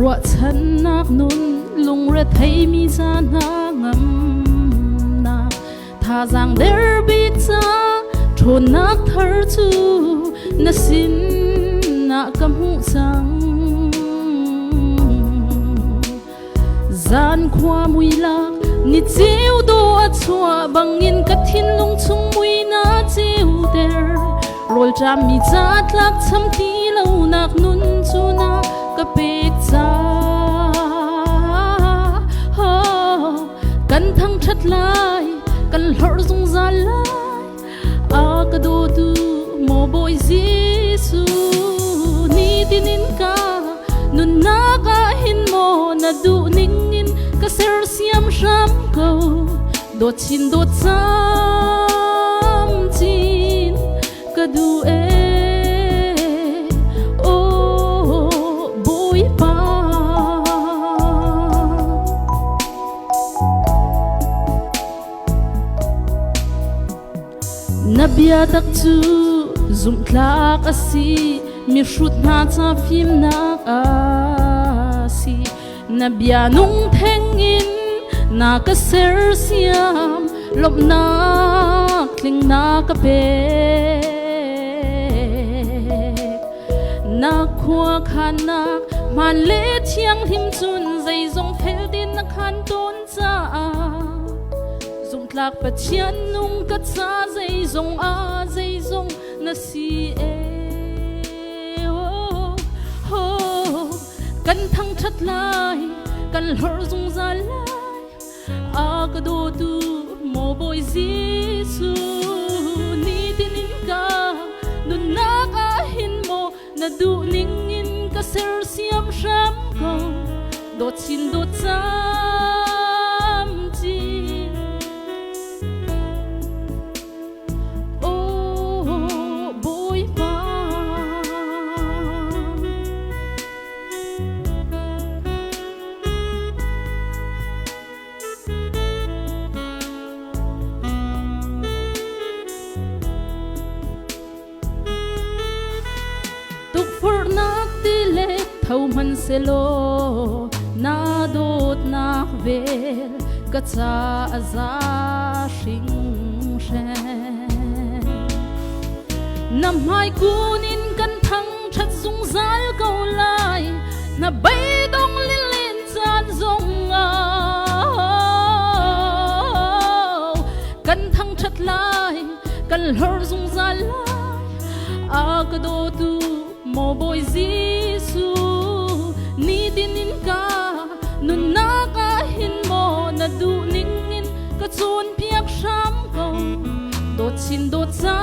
rọa chân nạc nôn lung rệt thấy mi ra na ngầm na tha giang der bít ra thôn nạc thở chu na xin na cầm hũ sang gian qua mùi lạc ni chiếu đồ a chua bằng in cắt thiên lung chung mùi na chiếu der rồi cha mi chát lạc chăm tí lâu nạc nôn chu na ka pek cha kan thang that lai kan lor zung za lai a ka do tu mo boy Giêsu ni tinin ka nun na ka hin mo na du ning in ka ser siam sham ko do chin do cham chin ka du e nabia tak chu zum tlak asi mi shut na cha phim na asi nabia nung thengin na ka ser siam lop na kling na ka pe na khua khanak man le thiang him chun zai zong phel din na khan ton cha zung tlak pathian nung ka cha zai zong a zai zong na si e ho kan thang that lai kan lor zung za lai a ka do tu mo boy Giêsu ni tinin ka nun na ka hin mo na du ning in ka ser siam sham ko do chin do cham chin thâu man se lo na dot na vel ka cha za shing shen nam hai kunin kan thang that zung zal ko lai na bay dong lin lin chan zong a kan thang that lai kan lor zung zal lai a ka do tu mo boy Giêsu ni tinin ka nun na ka hin mo na du ning in ka chun piak sham ko do chin do cha